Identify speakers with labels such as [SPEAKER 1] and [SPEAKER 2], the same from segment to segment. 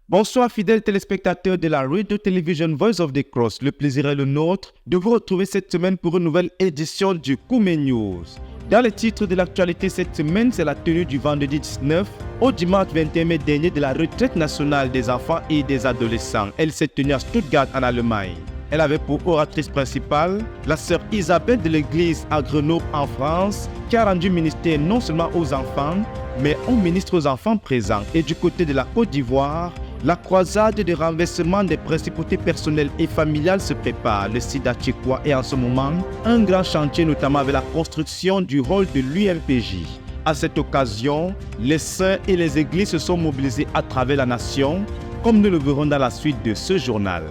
[SPEAKER 1] Bonsoir fidèles téléspectateurs de la Radio Television Voice of the Cross. Le plaisir est le nôtre de vous retrouver cette semaine pour une nouvelle édition du Koumé News. Dans les titres de l'actualité cette semaine, c'est la tenue du vendredi 19 au dimanche 21 mai dernier de la retraite nationale des enfants et des adolescents. Elle s'est tenue à Stuttgart en Allemagne. Elle avait pour oratrice principale la sœur Isabelle de l'église à Grenoble en France, qui a rendu ministère non seulement aux enfants, mais au ministre aux enfants présents. Et du côté de la Côte d'Ivoire, la croisade de renversement des principautés personnelles et familiales se prépare. Le SIDA tchécois est en ce moment un grand chantier, notamment avec la construction du rôle de l'UMPJ. À cette occasion, les saints et les églises se sont mobilisés à travers la nation, comme nous le verrons dans la suite de ce journal.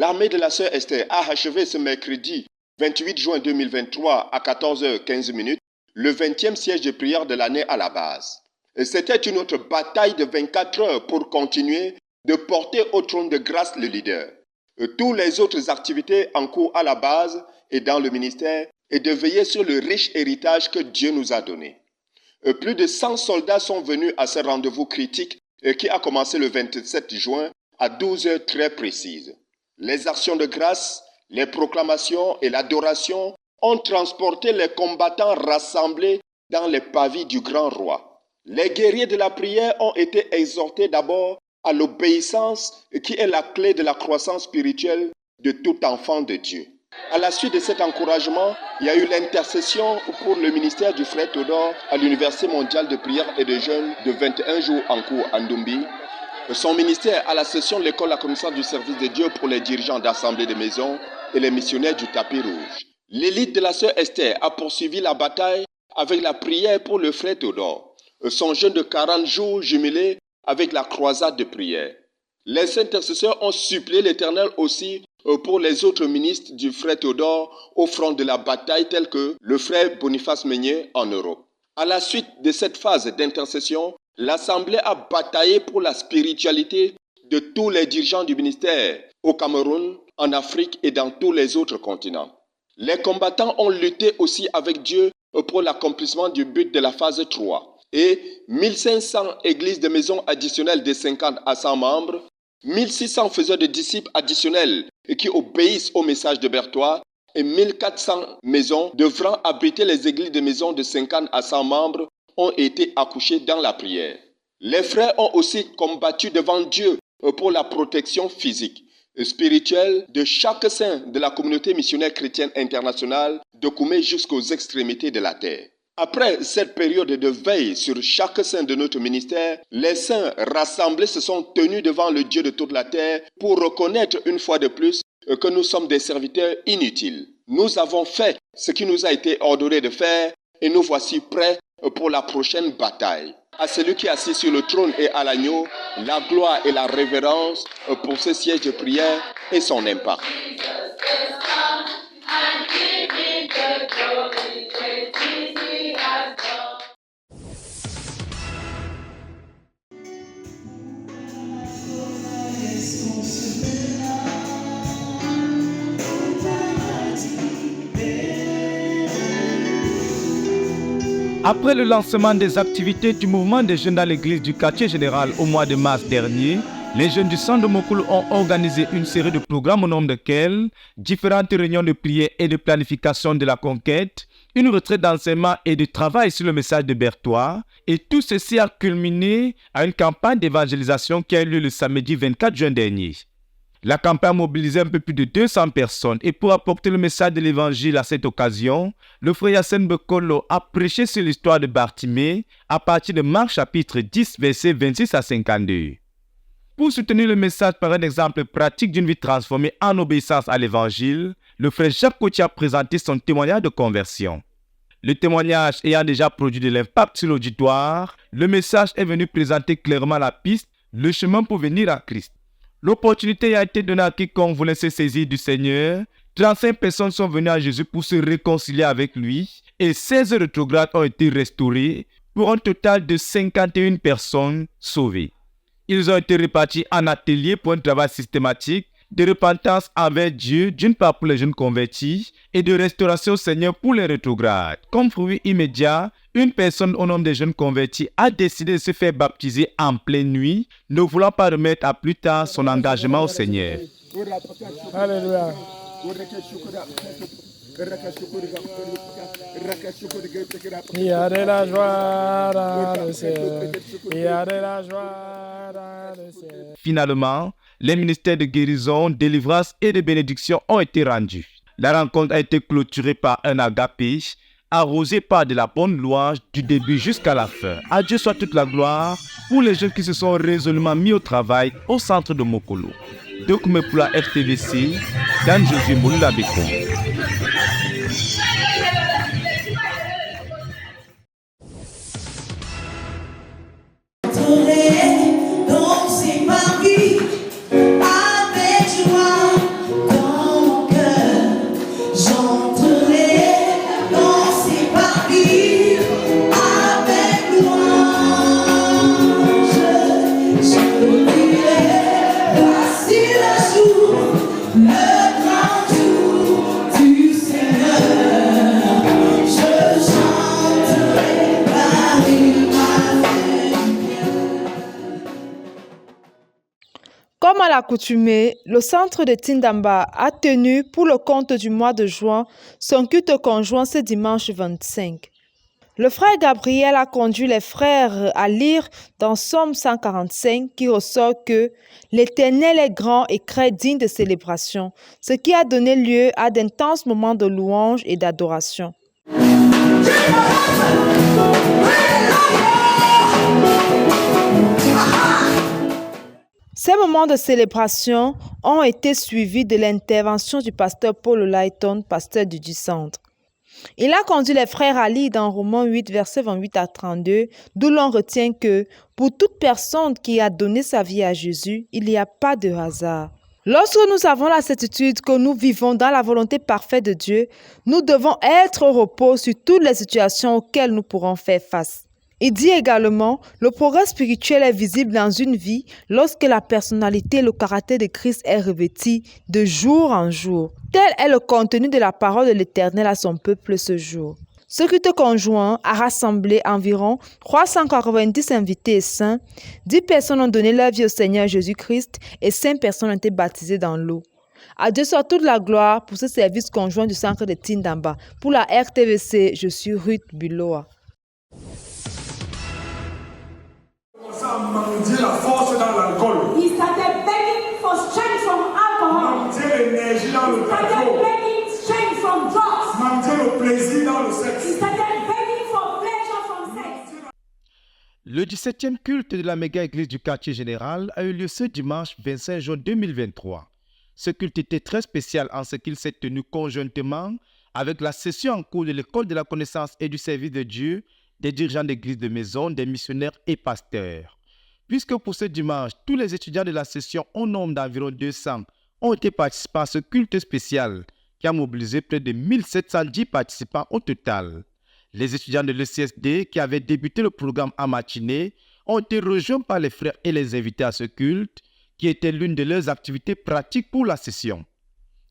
[SPEAKER 2] L'armée de la sœur Esther a achevé ce mercredi 28 juin 2023 à 14h15 le 20e siège de prière de l'année à la base. Et c'était une autre bataille de 24 heures pour continuer de porter au trône de grâce le leader. Toutes les autres activités en cours à la base et dans le ministère et de veiller sur le riche héritage que Dieu nous a donné. Plus de 100 soldats sont venus à ce rendez-vous critique qui a commencé le 27 juin à 12 heures très précises. Les actions de grâce, les proclamations et l'adoration ont transporté les combattants rassemblés dans les pavis du grand roi. Les guerriers de la prière ont été exhortés d'abord à l'obéissance qui est la clé de la croissance spirituelle de tout enfant de Dieu. À la suite de cet encouragement, il y a eu l'intercession pour le ministère du frère Théodore à l'Université mondiale de prière et de jeûne de 21 jours en cours à Ndumbi. Son ministère à la session de l'école de la connaissance du service de Dieu pour les dirigeants d'assemblée de maison et les missionnaires du tapis rouge. L'élite de la sœur Esther a poursuivi la bataille avec la prière pour le frère Théodore. Son jeûne de 40 jours jumelé avec la croisade de prière. Les intercesseurs ont supplié l'Éternel aussi pour les autres ministres du frère Théodore au front de la bataille tels que le frère Boniface Meunier en Europe. À la suite de cette phase d'intercession, l'Assemblée a bataillé pour la spiritualité de tous les dirigeants du ministère au Cameroun, en Afrique et dans tous les autres continents. Les combattants ont lutté aussi avec Dieu pour l'accomplissement du but de la phase 3 et 1500 églises de maisons additionnelles de 50 à 100 membres, 1600 faiseurs de disciples additionnels qui obéissent au message de Berthois et 1400 maisons devront abriter les églises de maisons de 50 à 100 membres ont été accouchés dans la prière. Les frères ont aussi combattu devant Dieu pour la protection physique et spirituelle de chaque saint de la communauté missionnaire chrétienne internationale de Koumé jusqu'aux extrémités de la terre. Après cette période de veille sur chaque saint de notre ministère, les saints rassemblés se sont tenus devant le Dieu de toute la terre pour reconnaître une fois de plus que nous sommes des serviteurs inutiles. Nous avons fait ce qui nous a été ordonné de faire et nous voici prêts pour la prochaine bataille. À celui qui est assis sur le trône et à l'agneau, la gloire et la révérence pour ce siège de prière et son impact.
[SPEAKER 1] Après le lancement des activités du mouvement des jeunes dans l'église du quartier général au mois de mars dernier, les jeunes du centre de Mokulu ont organisé une série de programmes au nombre desquels différentes réunions de prière et de planification de la conquête, une retraite d'enseignement et de travail sur le message de Berthois, et tout ceci a culminé à une campagne d'évangélisation qui a eu lieu le samedi 24 juin dernier. La campagne a mobilisé un peu plus de 200 personnes et pour apporter le message de l'évangile à cette occasion, le frère Yassine Bekolo a prêché sur l'histoire de Bartimée à partir de Marc chapitre 10 versets 26 à 52. Pour soutenir le message par un exemple pratique d'une vie transformée en obéissance à l'évangile, le frère Jacques Cotier a présenté son témoignage de conversion. Le témoignage ayant déjà produit de l'impact sur l'auditoire, le message est venu présenter clairement la piste, le chemin pour venir à Christ. L'opportunité a été donnée à quiconque voulait se saisir du Seigneur. 35 personnes sont venues à Jésus pour se réconcilier avec lui et 16 rétrogrades ont été restaurés pour un total de 51 personnes sauvées. Ils ont été répartis en ateliers pour un travail systématique de repentance envers Dieu, d'une part pour les jeunes convertis, et de restauration au Seigneur pour les rétrogrades. Comme fruit immédiat, une personne au nom des jeunes convertis a décidé de se faire baptiser en pleine nuit, ne voulant pas remettre à plus tard son engagement au Seigneur.
[SPEAKER 3] Alléluia. Il y a de la joie dans le ciel. Il y a de la joie dans le ciel.
[SPEAKER 1] Finalement, les ministères de guérison, délivrance et de bénédiction ont été rendus. La rencontre a été clôturée par un agapé, arrosé par de la bonne louange du début jusqu'à la fin. À Dieu soit toute la gloire pour les jeunes qui se sont résolument mis au travail au centre de Mokolo. Document pour la FTVC, Dan Josué Moulula Beko.
[SPEAKER 4] Dans ses paris, avec joie dans mon cœur, j'entrerai dans ses paris, avec louange, je dirai, voici le jour, le grand jour du Seigneur, je chanterai Paris, ma
[SPEAKER 5] Comme à l'accoutumée, le centre de Tindamba a tenu pour le compte du mois de juin son culte conjoint ce dimanche 25. Le frère Gabriel a conduit les frères à lire dans Somme 145 qui ressort que l'Éternel est grand et très digne de célébration, ce qui a donné lieu à d'intenses moments de louange et d'adoration. Ces moments de célébration ont été suivis de l'intervention du pasteur Paul Layton, pasteur du centre. Il a conduit les frères à lire dans Romains 8, versets 28 à 32, d'où l'on retient que pour toute personne qui a donné sa vie à Jésus, il n'y a pas de hasard. Lorsque nous avons la certitude que nous vivons dans la volonté parfaite de Dieu, nous devons être au repos sur toutes les situations auxquelles nous pourrons faire face. Il dit également, le progrès spirituel est visible dans une vie lorsque la personnalité et le caractère de Christ est revêti de jour en jour. Tel est le contenu de la parole de l'Éternel à son peuple ce jour. Ce culte conjoint a rassemblé environ 390 invités et saints. 10 personnes ont donné leur vie au Seigneur Jésus-Christ et 5 personnes ont été baptisées dans l'eau. À Dieu soit toute la gloire pour ce service conjoint du centre de Tindamba. Pour la RTVC, je suis Ruth Buloa.
[SPEAKER 6] À mendier la force dans l'alcool.
[SPEAKER 7] He started begging for strength from alcohol.
[SPEAKER 6] Mendier l'énergie dans le
[SPEAKER 7] He started
[SPEAKER 6] pétrole.
[SPEAKER 7] begging strength from drugs.
[SPEAKER 6] Mendier le plaisir dans le
[SPEAKER 7] He
[SPEAKER 6] sexe.
[SPEAKER 7] started begging for pleasure from sex.
[SPEAKER 1] Le 17e culte de la méga-église du quartier général a eu lieu ce dimanche 25 juin 2023. Ce culte était très spécial en ce qu'il s'est tenu conjointement avec la session en cours de l'école de la connaissance et du service de Dieu, des dirigeants d'église de maison, des missionnaires et pasteurs. Puisque pour ce dimanche, tous les étudiants de la session au nombre d'environ 200 ont été participants à ce culte spécial qui a mobilisé près de 1710 participants au total. Les étudiants de l'ECSD qui avaient débuté le programme en matinée ont été rejoints par les frères et les invités à ce culte qui était l'une de leurs activités pratiques pour la session.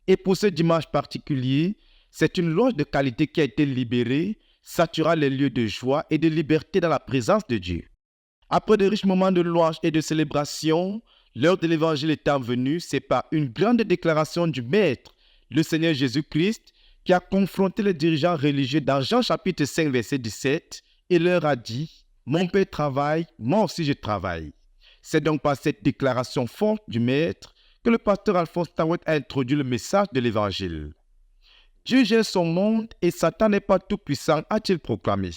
[SPEAKER 1] Et pour ce dimanche particulier, c'est une louange de qualité qui a été libérée, saturant les lieux de joie et de liberté dans la présence de Dieu. Après de riches moments de louange et de célébration, l'heure de l'évangile étant venue, c'est par une grande déclaration du Maître, le Seigneur Jésus-Christ, qui a confronté les dirigeants religieux dans Jean chapitre 5, verset 17, et leur a dit « Mon Père travaille, moi aussi je travaille ». C'est donc par cette déclaration forte du Maître que le pasteur Alphonse Tawet a introduit le message de l'évangile. Dieu gère son monde et Satan n'est pas tout puissant, a-t-il proclamé.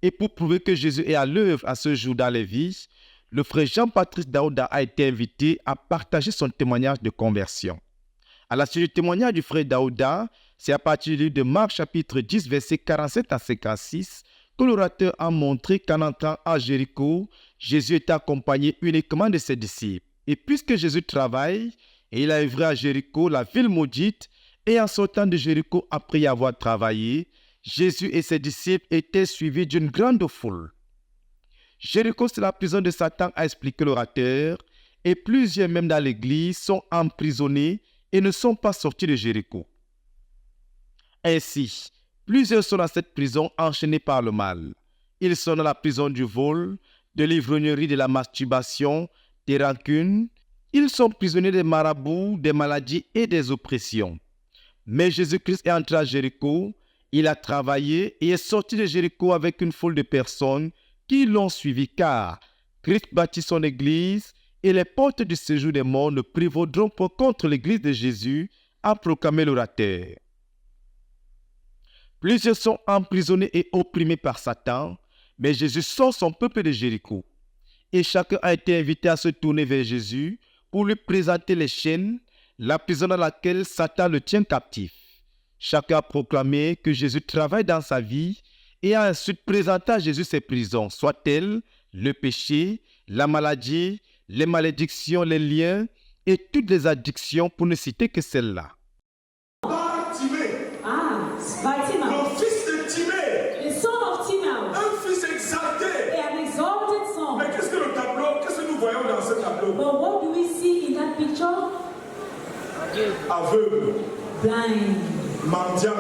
[SPEAKER 1] Et pour prouver que Jésus est à l'œuvre à ce jour dans les vies, le frère Jean-Patrice Daouda a été invité à partager son témoignage de conversion. À la suite du témoignage du frère Daouda, c'est à partir du livre de Marc chapitre 10, versets 47 à 56, que l'orateur a montré qu'en entrant à Jéricho, Jésus était accompagné uniquement de ses disciples. Et puisque Jésus travaille, et il a œuvré à Jéricho, la ville maudite, et en sortant de Jéricho après y avoir travaillé, Jésus et ses disciples étaient suivis d'une grande foule. Jéricho, c'est la prison de Satan, a expliqué l'orateur, et plusieurs même dans l'église sont emprisonnés et ne sont pas sortis de Jéricho. Ainsi, plusieurs sont dans cette prison enchaînés par le mal. Ils sont dans la prison du vol, de l'ivrognerie, de la masturbation, des rancunes. Ils sont prisonniers des marabouts, des maladies et des oppressions. Mais Jésus-Christ est entré à Jéricho, il a travaillé et est sorti de Jéricho avec une foule de personnes qui l'ont suivi, car Christ bâtit son église et les portes du séjour des morts ne prévaudront pas contre l'église de Jésus, a proclamé l'orateur. Plusieurs sont emprisonnés et opprimés par Satan, mais Jésus sort son peuple de Jéricho. Et chacun a été invité à se tourner vers Jésus pour lui présenter les chaînes, la prison dans laquelle Satan le tient captif. Chacun a proclamé que Jésus travaille dans sa vie et a ensuite présenté à Jésus ses prisons, soit-elles le péché, la maladie, les malédictions, les liens et toutes les addictions, pour ne citer que celles-là.
[SPEAKER 6] Bartimée,
[SPEAKER 7] Ah, Bartimaeus,
[SPEAKER 6] le fils de Timée,
[SPEAKER 7] the son of Timaeus,
[SPEAKER 6] un fils exalté.
[SPEAKER 7] an exalted son.
[SPEAKER 6] Mais qu'est-ce que nous voyons dans ce tableau?
[SPEAKER 7] But what do we see in that picture?
[SPEAKER 6] Aveugle,
[SPEAKER 7] Blind,
[SPEAKER 6] mendiant,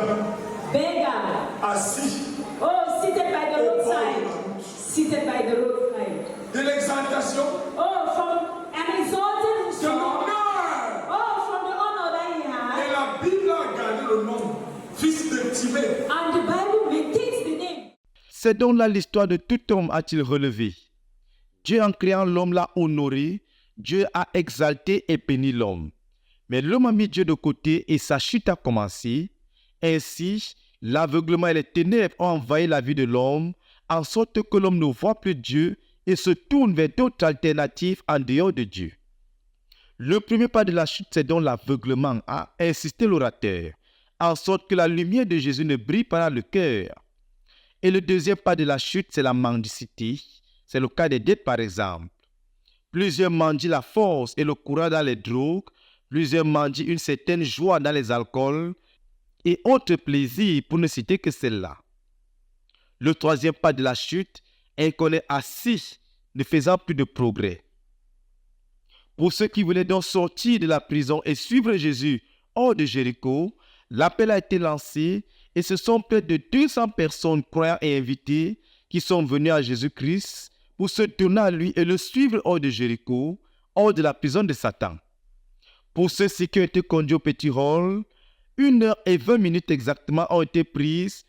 [SPEAKER 7] beggar,
[SPEAKER 6] assis,
[SPEAKER 7] oh, seated by the
[SPEAKER 6] au bord de la
[SPEAKER 7] roadside,
[SPEAKER 6] route.
[SPEAKER 7] seated by the roadside.
[SPEAKER 6] De l'exaltation,
[SPEAKER 7] Oh, from an exalted
[SPEAKER 6] de
[SPEAKER 7] son.
[SPEAKER 6] l'honneur.
[SPEAKER 7] Oh, from the honor that he
[SPEAKER 6] Et
[SPEAKER 7] had.
[SPEAKER 6] la Bible a gardé le nom, fils de Timée.
[SPEAKER 7] And the Bible maintains the name.
[SPEAKER 1] C'est donc là l'histoire de tout homme a-t-il relevé. Dieu en créant l'homme l'a honoré, Dieu a exalté et béni l'homme. Mais l'homme a mis Dieu de côté et sa chute a commencé. Ainsi, l'aveuglement et les ténèbres ont envahi la vie de l'homme, en sorte que l'homme ne voit plus Dieu et se tourne vers d'autres alternatives en dehors de Dieu. Le premier pas de la chute, c'est donc l'aveuglement, a insisté l'orateur, en sorte que la lumière de Jésus ne brille pas dans le cœur. Et le deuxième pas de la chute, c'est la mendicité. C'est le cas des dettes, par exemple. Plusieurs mendient la force et le courage dans les drogues. Plusieurs mendient une certaine joie dans les alcools et autres plaisirs, pour ne citer que celle-là. Le troisième pas de la chute est qu'on est assis, ne faisant plus de progrès. Pour ceux qui voulaient donc sortir de la prison et suivre Jésus hors de Jéricho, l'appel a été lancé et ce sont près de 200 personnes croyants et invitées qui sont venues à Jésus-Christ pour se tourner à lui et le suivre hors de Jéricho, hors de la prison de Satan. Pour ceux-ci qui ont été conduits au petit rôle, 1h20 exactement ont été prises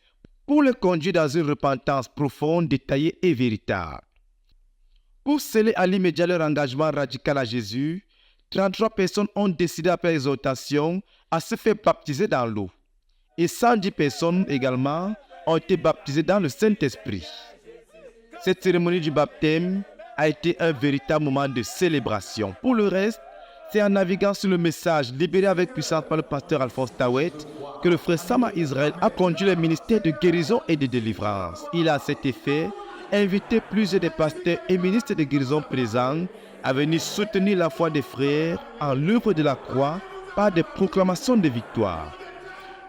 [SPEAKER 1] pour les conduire dans une repentance profonde, détaillée et véritable. Pour sceller à l'immédiat leur engagement radical à Jésus, 33 personnes ont décidé après l'exhortation à se faire baptiser dans l'eau. Et 110 personnes également ont été baptisées dans le Saint-Esprit. Cette cérémonie du baptême a été un véritable moment de célébration. Pour le reste, c'est en naviguant sur le message libéré avec puissance par le pasteur Alphonse Tawet que le frère Sama Israël a conduit le ministère de guérison et de délivrance. Il a à cet effet invité plusieurs des pasteurs et ministres de guérison présents à venir soutenir la foi des frères en l'œuvre de la croix par des proclamations de victoire.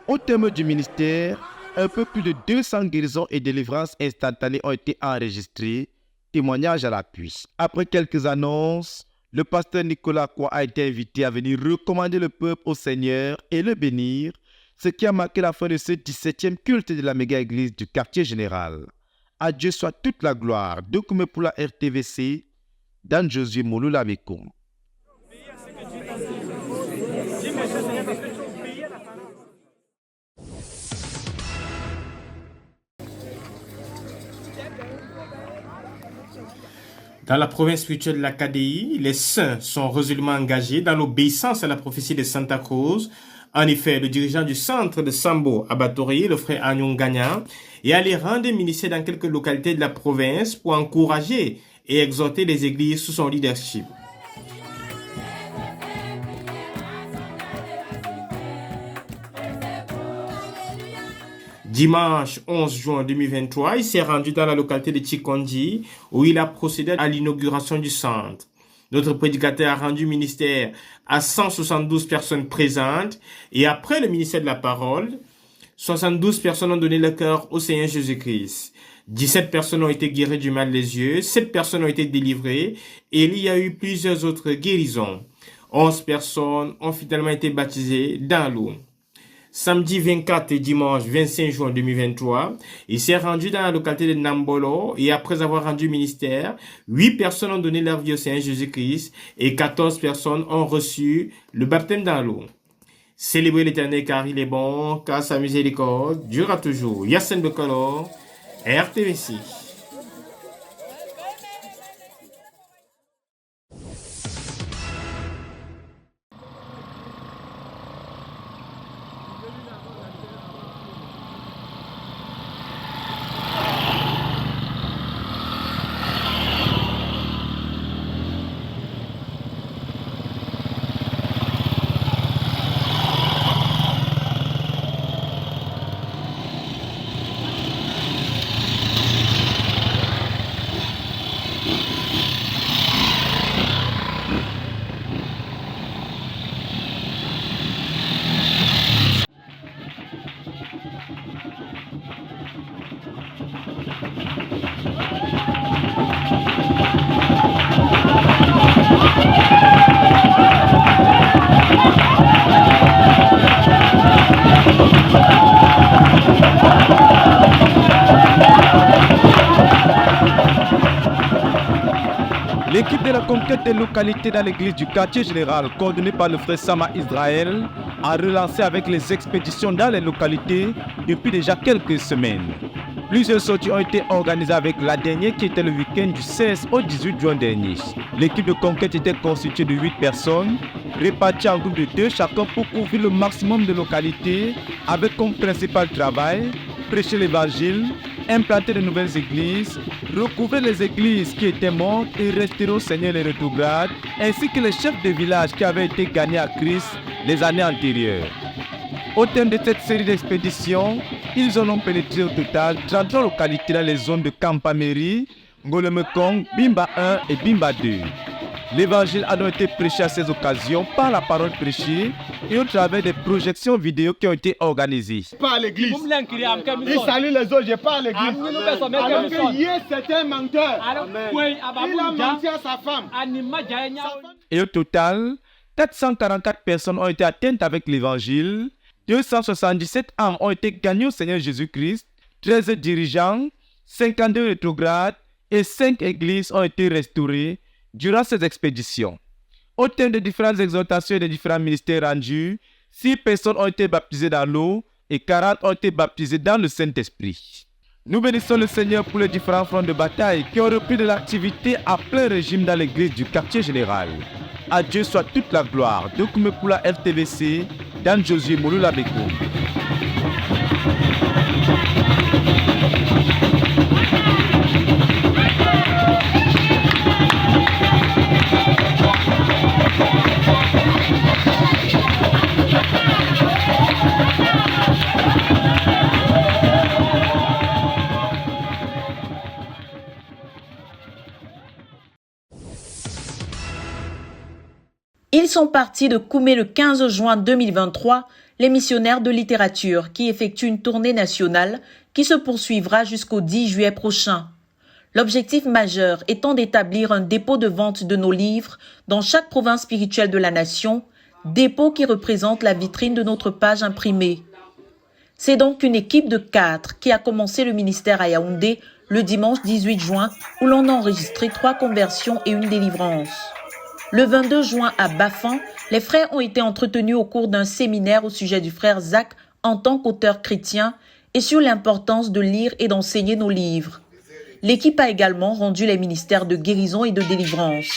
[SPEAKER 1] Au terme du ministère, un peu plus de 200 guérisons et délivrances instantanées ont été enregistrées, témoignage à l'appui. Après quelques annonces, le pasteur Nicolas Kwa a été invité à venir recommander le peuple au Seigneur et le bénir, ce qui a marqué la fin de ce 17e culte de la méga-église du quartier général. À Dieu soit toute la gloire. Document pour la RTVC, Dan Josué Mouloula Bekoum.
[SPEAKER 8] Dans la province spirituelle de la KDI, les saints sont résolument engagés dans l'obéissance à la prophétie de Santa Cruz. En effet, le dirigeant du centre de Sambo Abatori, le frère Agnon Gagnan, est allé rendre ministère dans quelques localités de la province pour encourager et exhorter les églises sous son leadership. Dimanche 11 juin 2023, il s'est rendu dans la localité de Chikondi où il a procédé à l'inauguration du centre. Notre prédicateur a rendu ministère à 172 personnes présentes et après le ministère de la parole, 72 personnes ont donné leur cœur au Seigneur Jésus-Christ. 17 personnes ont été guéries du mal des yeux, 7 personnes ont été délivrées et il y a eu plusieurs autres guérisons. 11 personnes ont finalement été baptisées dans l'eau. Samedi 24 et dimanche 25 juin 2023, il s'est rendu dans la localité de Nambolo et après avoir rendu ministère, 8 personnes ont donné leur vie au Seigneur Jésus-Christ et 14 personnes ont reçu le baptême dans l'eau. Célébrez l'Éternel car il est bon, car sa miséricorde durera toujours. Yassine Bekolo, RTVC.
[SPEAKER 1] L'équipe de la conquête des localités dans l'église du quartier général, coordonnée par le frère Sama Israël, a relancé avec les expéditions dans les localités depuis déjà quelques semaines. Plusieurs sorties ont été organisées avec la dernière qui était le week-end du 16 au 18 juin dernier. L'équipe de conquête était constituée de 8 personnes, réparties en groupes de 2 chacun pour couvrir le maximum de localités avec comme principal travail prêcher l'évangile, implanter de nouvelles églises, recouvrir les églises qui étaient mortes et restaurer au Seigneur les rétrogrades, ainsi que les chefs de village qui avaient été gagnés à Christ les années antérieures. Au terme de cette série d'expéditions, ils en ont pénétré au total 33 localités dans les zones de Kampameri, Ngolemekong, Bimba 1 et Bimba 2. L'évangile a donc été prêché à ces occasions par la parole prêchée et au travers des projections vidéo qui ont été organisées.
[SPEAKER 9] Pas à l'église. Il salue les autres, je pas à l'église. Alors que hier c'était un menteur. Il a menti à sa femme.
[SPEAKER 1] Et au total, 444 personnes ont été atteintes avec l'évangile, 277 âmes ont été gagnées au Seigneur Jésus-Christ, 13 dirigeants, 52 rétrogrades et 5 églises ont été restaurées durant ces expéditions. Au terme des différentes exhortations et des différents ministères rendus, 6 personnes ont été baptisées dans l'eau et 40 ont été baptisées dans le Saint-Esprit. Nous bénissons le Seigneur pour les différents fronts de bataille qui ont repris de l'activité à plein régime dans l'église du quartier général. À Dieu soit toute la gloire. Dokume pour la RTVC, Dan Josué Mouloula Bekoum.
[SPEAKER 10] Ils sont partis de Koumé le 15 juin 2023, les missionnaires de littérature qui effectuent une tournée nationale qui se poursuivra jusqu'au 10 juillet prochain. L'objectif majeur étant d'établir un dépôt de vente de nos livres dans chaque province spirituelle de la nation, dépôt qui représente la vitrine de notre page imprimée. C'est donc une équipe de 4 qui a commencé le ministère à Yaoundé le dimanche 18 juin où l'on a enregistré 3 conversions et une délivrance. Le 22 juin à Bafan, les frères ont été entretenus au cours d'un séminaire au sujet du frère Zach en tant qu'auteur chrétien et sur l'importance de lire et d'enseigner nos livres. L'équipe a également rendu les ministères de guérison et de délivrance.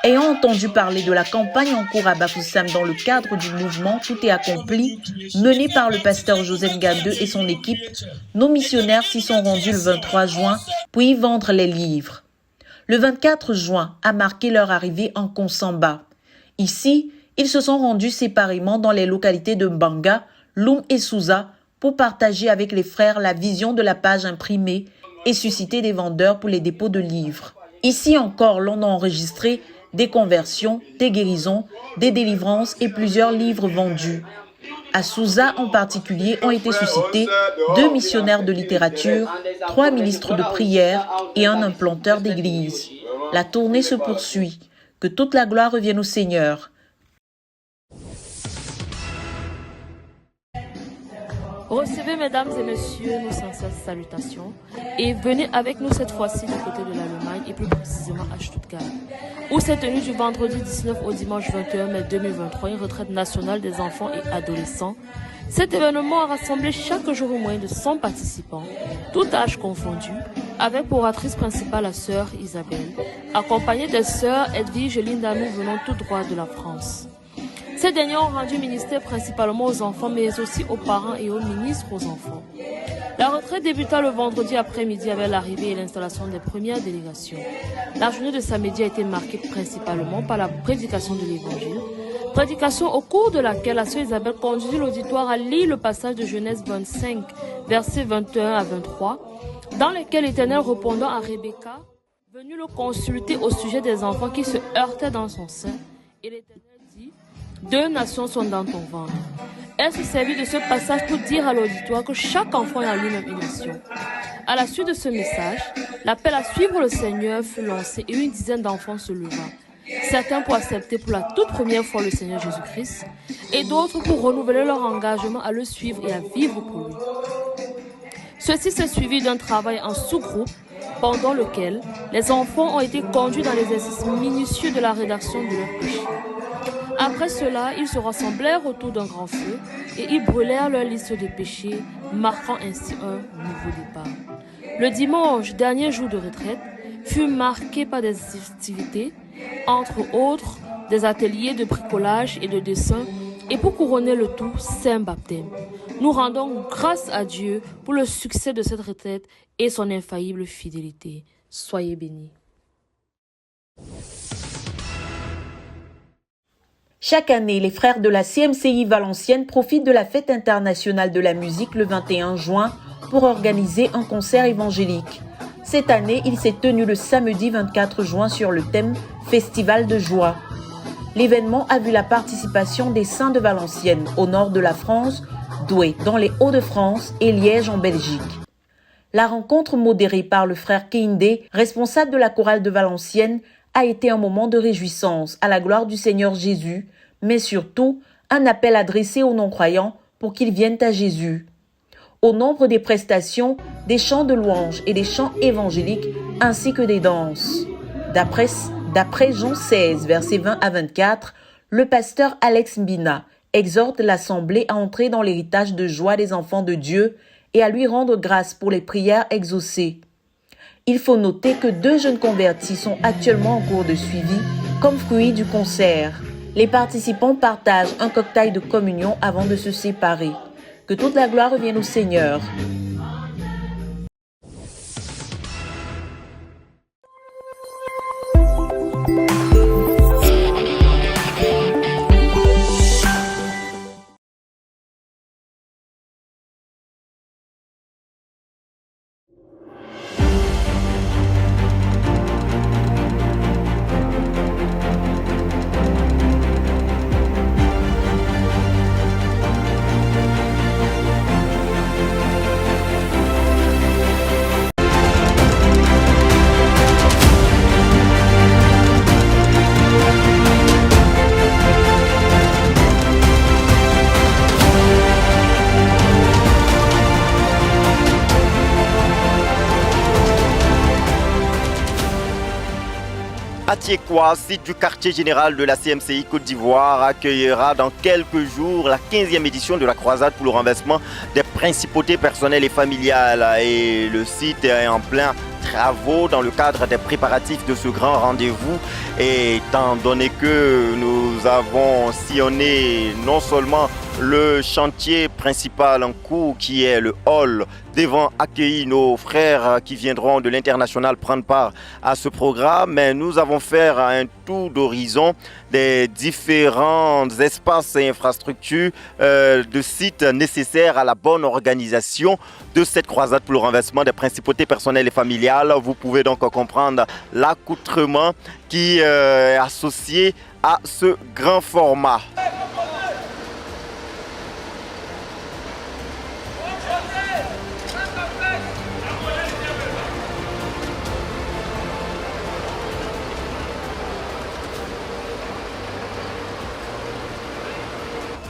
[SPEAKER 10] Ayant entendu parler de la campagne en cours à Bafoussam dans le cadre du mouvement Tout est accompli, mené par le pasteur Joseph Gandeux et son équipe, nos missionnaires s'y sont rendus le 23 juin pour y vendre les livres. Le 24 juin a marqué leur arrivée en Konsamba. Ici, ils se sont rendus séparément dans les localités de Mbanga, Loum et Souza pour partager avec les frères la vision de la page imprimée et susciter des vendeurs pour les dépôts de livres. Ici encore, l'on a enregistré des conversions, des guérisons, des délivrances et plusieurs livres vendus. À Souza en particulier ont été suscités 2 missionnaires de littérature, 3 ministres de prière et un implanteur d'église. La tournée se poursuit. Que toute la gloire revienne au Seigneur.
[SPEAKER 11] Recevez, mesdames et messieurs, nos sincères salutations et venez avec nous cette fois-ci du côté de l'Allemagne et plus précisément à Stuttgart, où s'est tenue du vendredi 19 au dimanche 21 mai 2023 une retraite nationale des enfants et adolescents. Cet événement a rassemblé chaque jour au moins de 100 participants, tout âge confondu, avec pour oratrice principale la sœur Isabelle, accompagnée des sœurs Edwige et Linda, nous venons tout droit de la France. Ces derniers ont rendu ministère principalement aux enfants, mais aussi aux parents et aux ministres aux enfants. La retraite débuta le vendredi après-midi avec l'arrivée et l'installation des premières délégations. La journée de samedi a été marquée principalement par la prédication de l'Évangile, prédication au cours de laquelle la sœur Isabelle conduisit l'auditoire à lire le passage de Genèse 25, versets 21 à 23, dans lequel l'Éternel répondant à Rebecca, venu le consulter au sujet des enfants qui se heurtaient dans son sein, et l'Éternel dit: 2 nations sont dans ton ventre. Elle se servit de ce passage pour dire à l'auditoire que chaque enfant est en lui-même une nation. À la suite de ce message, l'appel à suivre le Seigneur fut lancé et une dizaine d'enfants se leva. Certains pour accepter pour la toute première fois le Seigneur Jésus-Christ et d'autres pour renouveler leur engagement à le suivre et à vivre pour lui. Ceci s'est suivi d'un travail en sous-groupe pendant lequel les enfants ont été conduits dans l'exercice minutieux de la rédaction de leurs péchés. Après cela, ils se rassemblèrent autour d'un grand feu et ils brûlèrent leur liste de péchés, marquant ainsi un nouveau départ. Le dimanche, dernier jour de retraite, fut marqué par des activités, entre autres des ateliers de bricolage et de dessin, et pour couronner le tout, c'est un baptême. Nous rendons grâce à Dieu pour le succès de cette retraite et son infaillible fidélité. Soyez bénis.
[SPEAKER 10] Chaque année, les frères de la CMCI Valenciennes profitent de la fête internationale de la musique le 21 juin pour organiser un concert évangélique. Cette année, il s'est tenu le samedi 24 juin sur le thème Festival de joie. L'événement a vu la participation des Saints de Valenciennes au nord de la France, Douai dans les Hauts-de-France et Liège en Belgique. La rencontre modérée par le frère Keindé, responsable de la chorale de Valenciennes, a été un moment de réjouissance à la gloire du Seigneur Jésus, mais surtout un appel adressé aux non-croyants pour qu'ils viennent à Jésus. Au nombre des prestations, des chants de louanges et des chants évangéliques, ainsi que des danses. D'après Jean 16, versets 20 à 24, le pasteur Alex Mbina exhorte l'Assemblée à entrer dans l'héritage de joie des enfants de Dieu et à lui rendre grâce pour les prières exaucées. Il faut noter que 2 jeunes convertis sont actuellement en cours de suivi comme fruit du concert. Les participants partagent un cocktail de communion avant de se séparer. Que toute la gloire revienne au Seigneur.
[SPEAKER 12] Atiekwa, site du quartier général de la CMCI Côte d'Ivoire, accueillera dans quelques jours la 15e édition de la croisade pour le renversement des principautés personnelles et familiales. Et le site est en plein travaux dans le cadre des préparatifs de ce grand rendez-vous. Et étant donné que nous avons sillonné non seulement le chantier principal en cours qui est le hall devant accueillir nos frères qui viendront de l'international prendre part à ce programme, mais nous avons fait un tour d'horizon des différents espaces et infrastructures de sites nécessaires à la bonne organisation de cette croisade pour le renversement des principautés personnelles et familiales. Vous pouvez donc comprendre l'accoutrement qui est associé à ce grand format.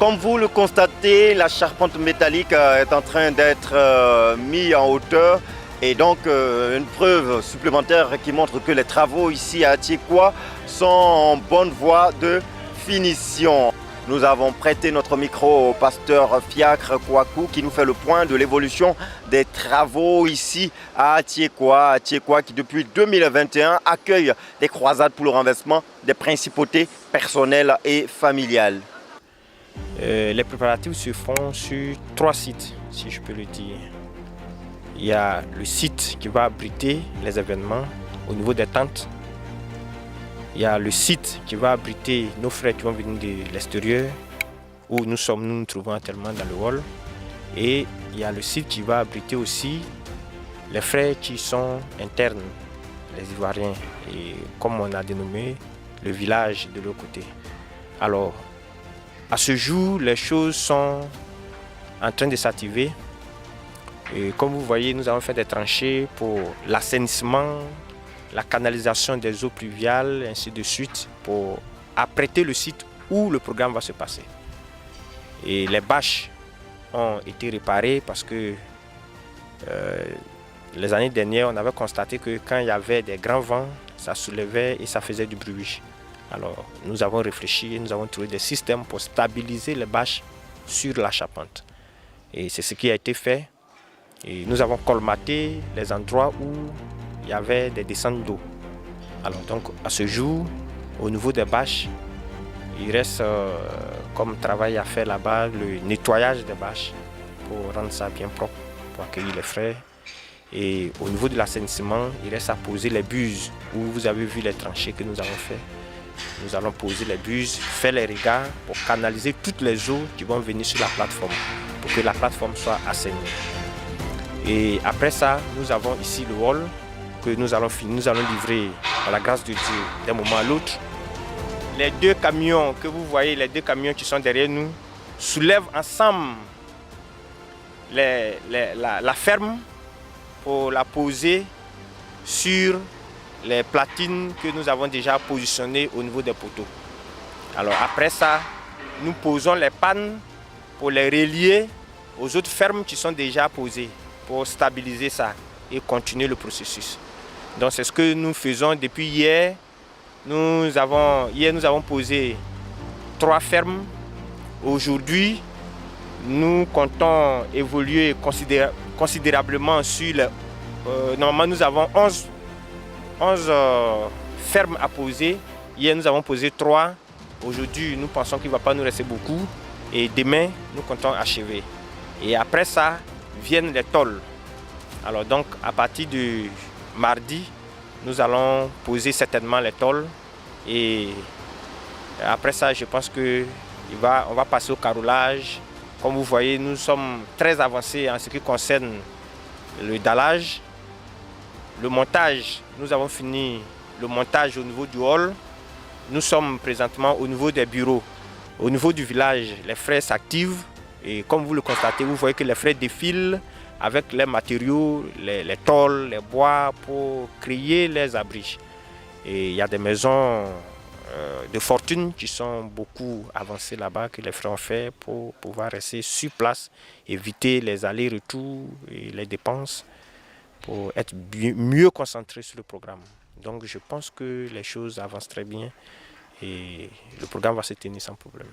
[SPEAKER 12] Comme vous le constatez, la charpente métallique est en train d'être mise en hauteur. Et donc, une preuve supplémentaire qui montre que les travaux ici à Atiekwa sont en bonne voie de finition. Nous avons prêté notre micro au pasteur Fiacre Kouakou qui nous fait le point de l'évolution des travaux ici à Atiekwa. Atiekwa qui depuis 2021 accueille des croisades pour le renversement des principautés personnelles et familiales.
[SPEAKER 13] Les préparatifs se font sur 3 sites, si je peux le dire. Il y a le site qui va abriter les événements au niveau des tentes. Il y a le site qui va abriter nos frères qui vont venir de l'extérieur, où nous nous trouvons actuellement dans le hall. Et il y a le site qui va abriter aussi les frères qui sont internes, les Ivoiriens, et comme on a dénommé, le village de l'autre côté. Alors, à ce jour, les choses sont en train de s'activer. Et comme vous voyez, nous avons fait des tranchées pour l'assainissement, la canalisation des eaux pluviales, ainsi de suite, pour apprêter le site où le programme va se passer. Et les bâches ont été réparées parce que les années dernières, on avait constaté que quand il y avait des grands vents, ça soulevait et ça faisait du bruit. Alors, nous avons réfléchi et nous avons trouvé des systèmes pour stabiliser les bâches sur la charpente. Et c'est ce qui a été fait. Et nous avons colmaté les endroits où il y avait des descentes d'eau. Alors donc, à ce jour, au niveau des bâches, il reste comme travail à faire là-bas, le nettoyage des bâches pour rendre ça bien propre, pour accueillir les frères. Et au niveau de l'assainissement, il reste à poser les buses, où vous avez vu les tranchées que nous avons fait. Nous allons poser les buses, faire les regards pour canaliser toutes les eaux qui vont venir sur la plateforme, pour que la plateforme soit assainie. Et après ça, nous avons ici le hall que nous allons livrer à la grâce de Dieu d'un moment à l'autre. Les 2 camions que vous voyez, les 2 camions qui sont derrière nous, soulèvent ensemble la ferme pour la poser sur les platines que nous avons déjà positionnées au niveau des poteaux. Alors après ça, nous posons les pannes pour les relier aux autres fermes qui sont déjà posées pour stabiliser ça et continuer le processus. Donc c'est ce que nous faisons depuis hier. Nous avons posé 3 fermes. Aujourd'hui, nous comptons évoluer considérablement sur les... normalement, nous avons 11 fermes à poser. Hier, nous avons posé 3. Aujourd'hui, nous pensons qu'il ne va pas nous rester beaucoup. Et demain, nous comptons achever. Et après ça, viennent les tôles. Alors donc, à partir de mardi, nous allons poser certainement les tôles. Et après ça, je pense qu'on va passer au carrelage. Comme vous voyez, nous sommes très avancés en ce qui concerne le dallage. Le montage, nous avons fini le montage au niveau du hall. Nous sommes présentement au niveau des bureaux. Au niveau du village, les frères s'activent. Et comme vous le constatez, vous voyez que les frères défilent avec les matériaux, les tôles, les bois pour créer les abris. Et il y a des maisons de fortune qui sont beaucoup avancées là-bas, que les frères ont fait pour pouvoir rester sur place, éviter les allers-retours et les dépenses pour être mieux concentrés sur le programme. Donc je pense que les choses avancent très bien et le programme va se tenir sans problème.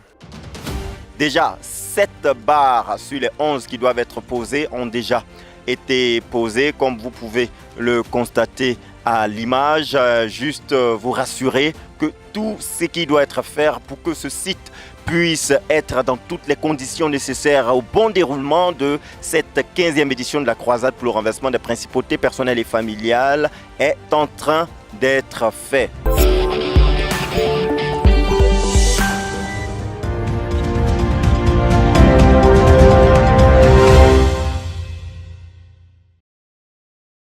[SPEAKER 12] Déjà, 7 barres sur les 11 qui doivent être posées ont déjà été posées, comme vous pouvez le constater à l'image. Juste vous rassurer que tout ce qui doit être fait pour que ce site puisse être dans toutes les conditions nécessaires au bon déroulement de cette 15e édition de la croisade pour le renversement des principautés personnelles et familiales est en train d'être fait.